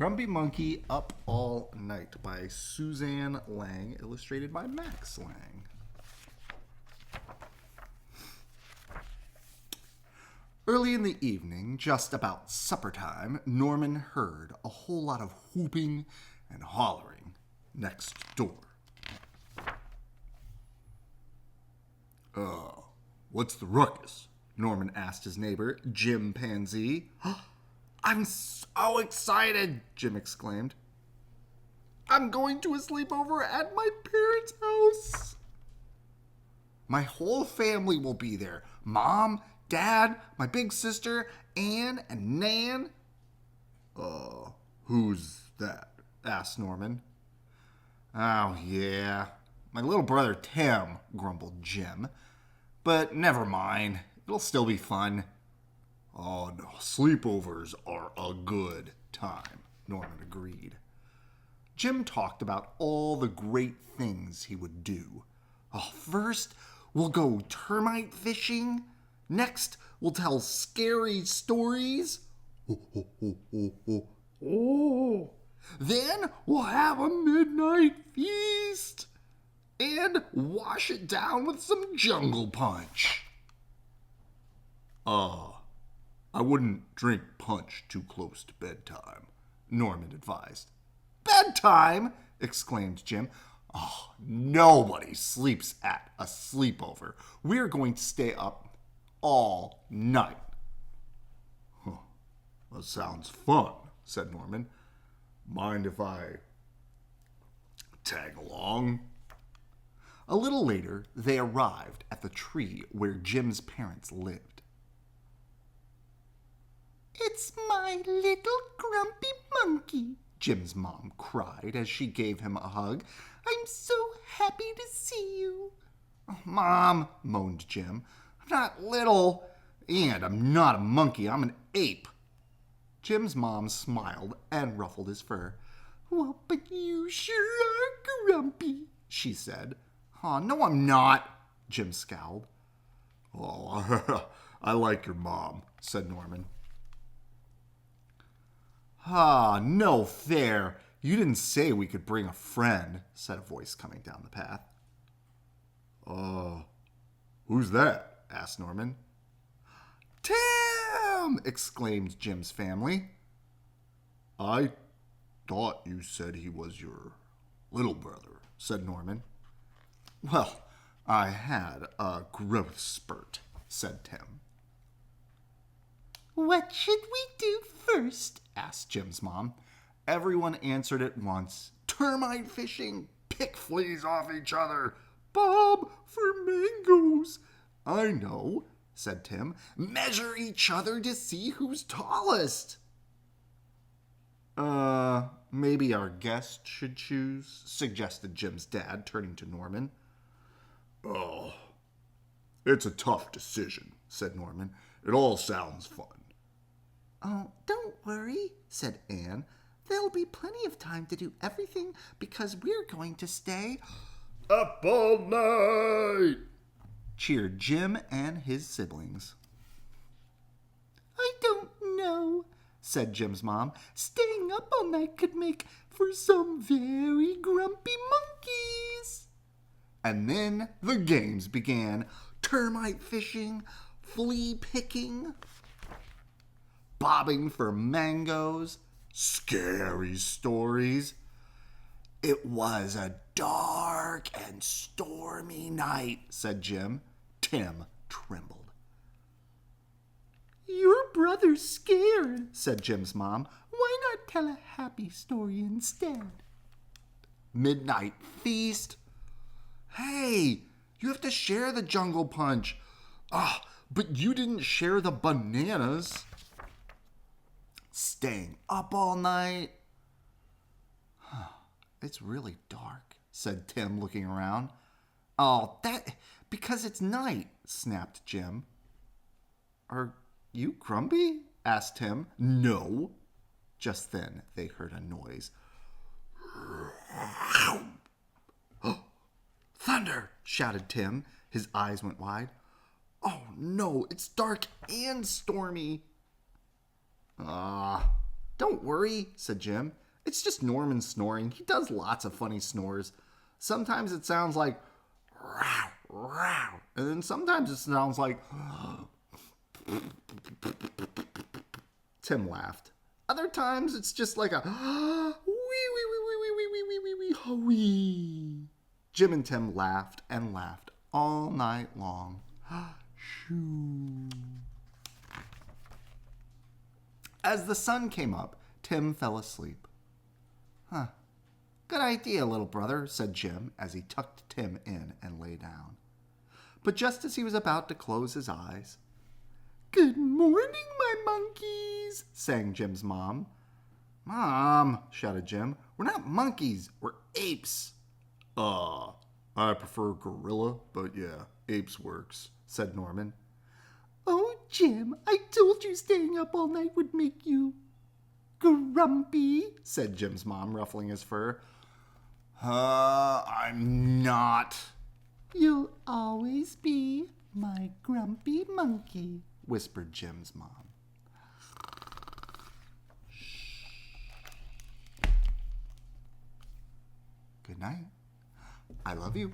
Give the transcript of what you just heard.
Grumpy Monkey Up All Night by Suzanne Lang, illustrated by Max Lang. Early in the evening, just about supper time, Norman heard a whole lot of whooping and hollering next door. What's the ruckus? Norman asked his neighbor, Jim Pansy. I'm so excited, Jim exclaimed. I'm going to a sleepover at my parents' house. My whole family will be there. Mom, Dad, my big sister, Anne, and Nan. Who's that? Asked Norman. Oh, yeah. My little brother Tim, grumbled Jim. But never mind. It'll still be fun. Oh, no. Sleepovers are a good time, Norman agreed. Jim talked about all the great things he would do. First, we'll go termite fishing. Next, we'll tell scary stories. Then we'll have a midnight feast. And wash it down with some jungle punch. I wouldn't drink punch too close to bedtime, Norman advised. Bedtime? Exclaimed Jim. Nobody sleeps at a sleepover. We're going to stay up all night. That sounds fun, said Norman. Mind if I tag along? A little later, they arrived at the tree where Jim's parents lived. It's my little grumpy monkey, Jim's mom cried as she gave him a hug. I'm so happy to see you. Mom, moaned Jim, I'm not little, and I'm not a monkey, I'm an ape. Jim's mom smiled and ruffled his fur. Well, but you sure are grumpy, she said. No, I'm not, Jim scowled. I like your mom, said Norman. No fair. You didn't say we could bring a friend, said a voice coming down the path. Who's that? Asked Norman. Tim! Exclaimed Jim's family. I thought you said he was your little brother, said Norman. Well, I had a growth spurt, said Tim. What should we do first? Asked Jim's mom. Everyone answered at once. Termite fishing, pick fleas off each other, bob for mangoes. I know, said Tim. Measure each other to see who's tallest. Maybe our guest should choose, suggested Jim's dad, turning to Norman. It's a tough decision, said Norman. It all sounds fun. Don't worry, said Anne. There'll be plenty of time to do everything because we're going to stay up all night, cheered Jim and his siblings. I don't know, said Jim's mom. Staying up all night could make for some very grumpy monkeys. And then the games began. Termite fishing, flea picking, bobbing for mangoes, scary stories. It was a dark and stormy night, said Jim. Tim trembled. Your brother's scared, said Jim's mom. Why not tell a happy story instead? Midnight feast. Hey, you have to share the jungle punch. But you didn't share the bananas. Staying up all night. It's really dark, said Tim, looking around. Because it's night, snapped Jim. Are you grumpy? Asked Tim. No. Just then they heard a noise. Thunder! Shouted Tim. His eyes went wide. Oh no, it's dark and stormy. Don't worry, said Jim. It's just Norman snoring. He does lots of funny snores. Sometimes it sounds like row, row, and then sometimes it sounds like Tim laughed. Other times it's just like a wee wee wee wee wee wee wee wee wee wee wee. Jim and Tim laughed and laughed all night long. Shoo. As the sun came up, Tim fell asleep. Huh. Good idea, little brother, said Jim as he tucked Tim in and lay down. But just as he was about to close his eyes, "Good morning, my monkeys," sang Jim's mom. "Mom," shouted Jim, "we're not monkeys, we're apes." I prefer gorilla, but yeah, apes works, said Norman. "Oh, Jim, I told you staying up all night would make you grumpy," said Jim's mom, ruffling his fur. I'm not. "You'll always be my grumpy monkey," whispered Jim's mom. Shh. Good night. I love you.